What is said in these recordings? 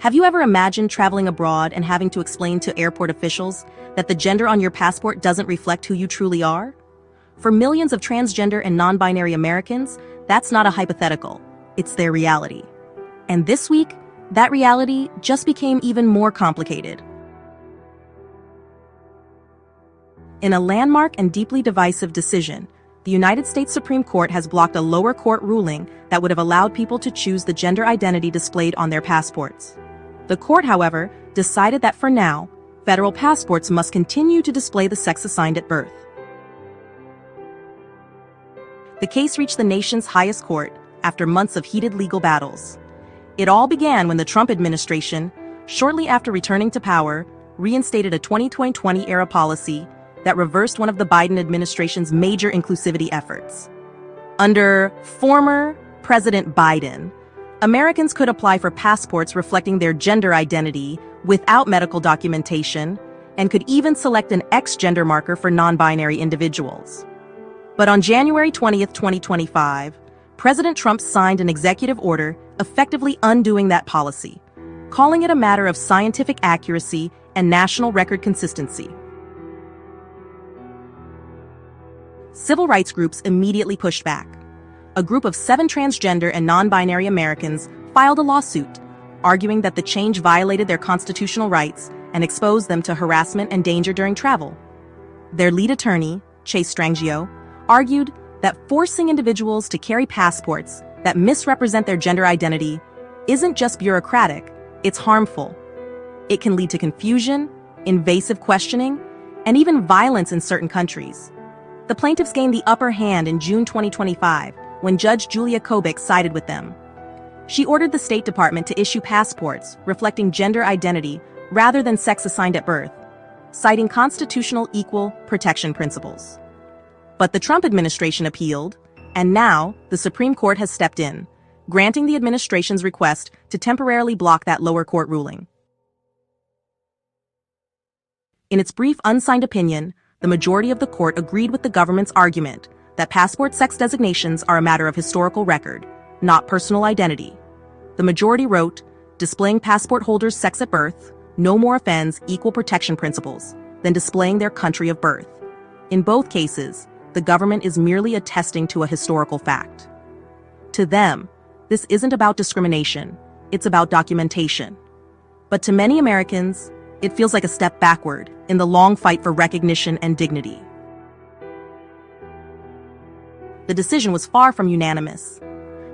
Have you ever imagined traveling abroad and having to explain to airport officials that the gender on your passport doesn't reflect who you truly are? For millions of transgender and non-binary Americans, that's not a hypothetical. It's their reality. And this week, that reality just became even more complicated. In a landmark and deeply divisive decision, the United States Supreme Court has blocked a lower court ruling that would have allowed people to choose the gender identity displayed on their passports. The court, however, decided that for now, federal passports must continue to display the sex assigned at birth. The case reached the nation's highest court after months of heated legal battles. It all began when the Trump administration, shortly after returning to power, reinstated a 2020-era policy that reversed one of the Biden administration's major inclusivity efforts. Under former President Biden, Americans could apply for passports reflecting their gender identity without medical documentation and could even select an X gender marker for non-binary individuals. But on January 20, 2025, President Trump signed an executive order effectively undoing that policy, calling it a matter of scientific accuracy and national record consistency. Civil rights groups immediately pushed back. A group of 7 transgender and non-binary Americans filed a lawsuit, arguing that the change violated their constitutional rights and exposed them to harassment and danger during travel. Their lead attorney, Chase Strangio, argued that forcing individuals to carry passports that misrepresent their gender identity isn't just bureaucratic, it's harmful. It can lead to confusion, invasive questioning, and even violence in certain countries. The plaintiffs gained the upper hand in June 2025 when Judge Julia Kobik sided with them. She ordered the State Department to issue passports reflecting gender identity rather than sex assigned at birth, citing constitutional equal protection principles. But the Trump administration appealed, and now the Supreme Court has stepped in, granting the administration's request to temporarily block that lower court ruling. In its brief unsigned opinion, the majority of the court agreed with the government's argument that passport sex designations are a matter of historical record, not personal identity. The majority wrote, displaying passport holders' sex at birth no more offends equal protection principles than displaying their country of birth. In both cases, the government is merely attesting to a historical fact. To them, this isn't about discrimination, it's about documentation. But to many Americans, it feels like a step backward in the long fight for recognition and dignity. The decision was far from unanimous.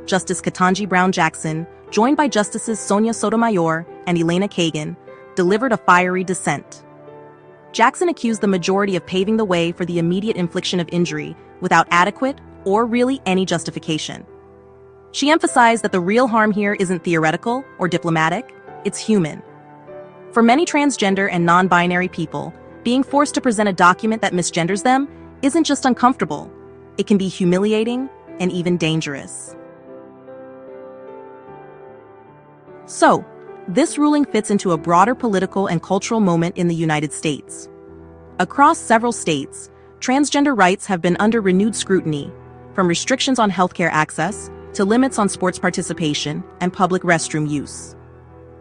Justice Ketanji Brown Jackson, joined by Justices Sonia Sotomayor and Elena Kagan, delivered a fiery dissent. Jackson accused the majority of paving the way for the immediate infliction of injury without adequate or really any justification. She emphasized that the real harm here isn't theoretical or diplomatic, it's human. For many transgender and non-binary people, being forced to present a document that misgenders them isn't just uncomfortable, it can be humiliating and even dangerous. So, this ruling fits into a broader political and cultural moment in the United States. Across several states, transgender rights have been under renewed scrutiny, from restrictions on healthcare access to limits on sports participation and public restroom use.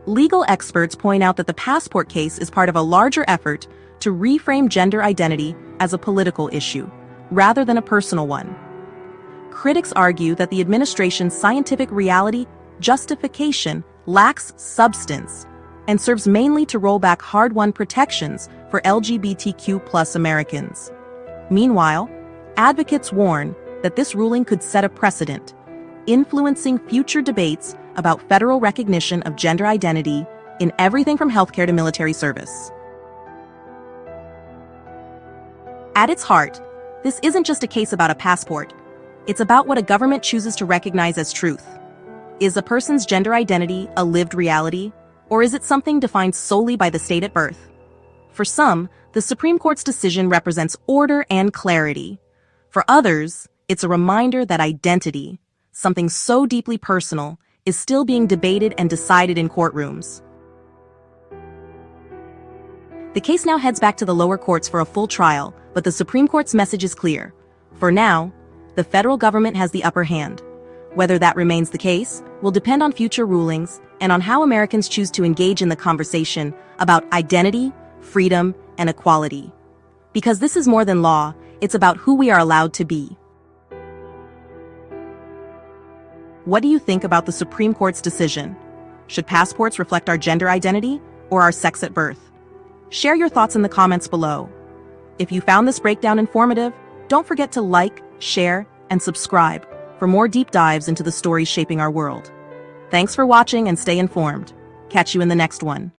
Legal experts point out that the passport case is part of a larger effort to reframe gender identity as a political issue, rather than a personal one. Critics argue that the administration's scientific reality justification lacks substance and serves mainly to roll back hard-won protections for LGBTQ+ Americans. Meanwhile, advocates warn that this ruling could set a precedent, influencing future debates about federal recognition of gender identity in everything from healthcare to military service. At its heart, this isn't just a case about a passport. It's about what a government chooses to recognize as truth. Is a person's gender identity a lived reality, or is it something defined solely by the state at birth? For some, the Supreme Court's decision represents order and clarity. For others, it's a reminder that identity, something so deeply personal, is still being debated and decided in courtrooms. The case now heads back to the lower courts for a full trial, but the Supreme Court's message is clear. For now, the federal government has the upper hand. Whether that remains the case will depend on future rulings and on how Americans choose to engage in the conversation about identity, freedom, and equality. Because this is more than law, it's about who we are allowed to be. What do you think about the Supreme Court's decision? Should passports reflect our gender identity or our sex at birth? Share your thoughts in the comments below. If you found this breakdown informative, don't forget to like, share, and subscribe for more deep dives into the stories shaping our world. Thanks for watching and stay informed. Catch you in the next one.